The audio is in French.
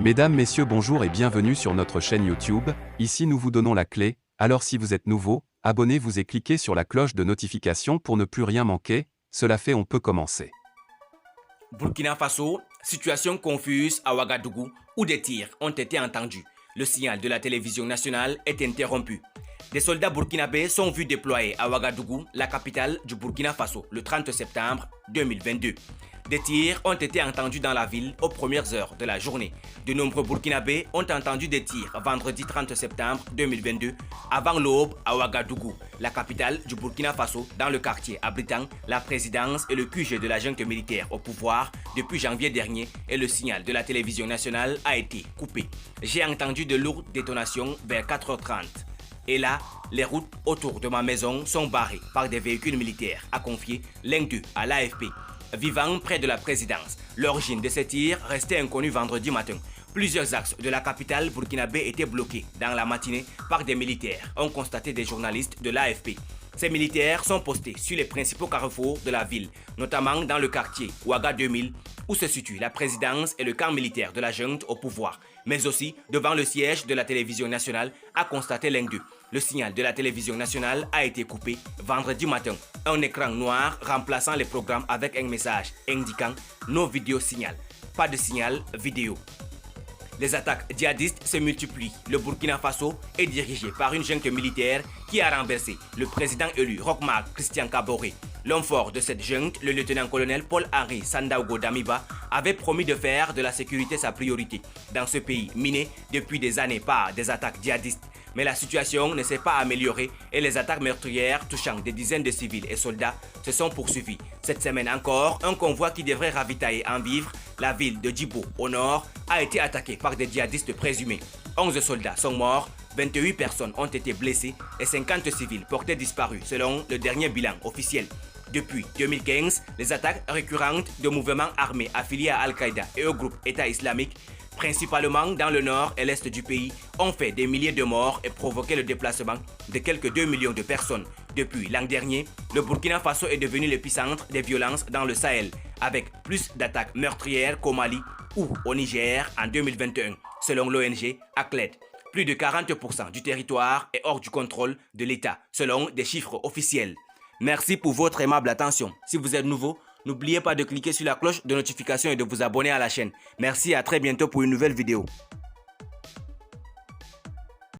Mesdames, Messieurs, bonjour et bienvenue sur notre chaîne YouTube. Ici nous vous donnons la clé, alors si vous êtes nouveau, abonnez-vous et cliquez sur la cloche de notification pour ne plus rien manquer. Cela fait, on peut commencer. Burkina Faso, situation confuse à Ouagadougou où des tirs ont été entendus. Le signal de la télévision nationale est interrompu. Des soldats burkinabés sont vus déployés à Ouagadougou, la capitale du Burkina Faso, le 30 septembre 2022. Des tirs ont été entendus dans la ville aux premières heures de la journée. De nombreux Burkinabés ont entendu des tirs vendredi 30 septembre 2022 avant l'aube à Ouagadougou, la capitale du Burkina Faso, dans le quartier abritant la présidence et le QG de la junte militaire au pouvoir depuis janvier dernier, et le signal de la télévision nationale a été coupé. J'ai entendu de lourdes détonations vers 4h30. Et là, les routes autour de ma maison sont barrées par des véhicules militaires, a confié l'un d'eux à l'AFP. Vivant près de la présidence, l'origine de ces tirs restait inconnue vendredi matin. Plusieurs axes de la capitale burkinabé étaient bloqués dans la matinée par des militaires, ont constaté des journalistes de l'AFP. Ces militaires sont postés sur les principaux carrefours de la ville, notamment dans le quartier Ouaga 2000, où se situe la présidence et le camp militaire de la junte au pouvoir, mais aussi devant le siège de la télévision nationale, a constaté l'un d'eux. Le signal de la télévision nationale a été coupé vendredi matin. Un écran noir remplaçant les programmes avec un message indiquant « No vidéo signal », pas de signal vidéo. Les attaques djihadistes se multiplient. Le Burkina Faso est dirigé par une junte militaire qui a renversé le président élu Roch-Marc Christian Kaboré. L'homme fort de cette junte, le lieutenant-colonel Paul-Henri Sandaogo Damiba, avait promis de faire de la sécurité sa priorité dans ce pays miné depuis des années par des attaques djihadistes. Mais la situation ne s'est pas améliorée et les attaques meurtrières touchant des dizaines de civils et soldats se sont poursuivies. Cette semaine encore, un convoi qui devrait ravitailler en vivres la ville de Djibo au nord a été attaqué par des djihadistes présumés. 11 soldats sont morts, 28 personnes ont été blessées et 50 civils portés disparus selon le dernier bilan officiel. Depuis 2015, les attaques récurrentes de mouvements armés affiliés à Al-Qaïda et au groupe État islamique, principalement dans le nord et l'est du pays, ont fait des milliers de morts et provoqué le déplacement de quelques 2 millions de personnes. Depuis l'an dernier, le Burkina Faso est devenu l'épicentre des violences dans le Sahel, avec plus d'attaques meurtrières qu'au Mali ou au Niger en 2021, selon l'ONG ACLED. Plus de 40% du territoire est hors du contrôle de l'État, selon des chiffres officiels. Merci pour votre aimable attention. Si vous êtes nouveau, n'oubliez pas de cliquer sur la cloche de notification et de vous abonner à la chaîne. Merci et à très bientôt pour une nouvelle vidéo.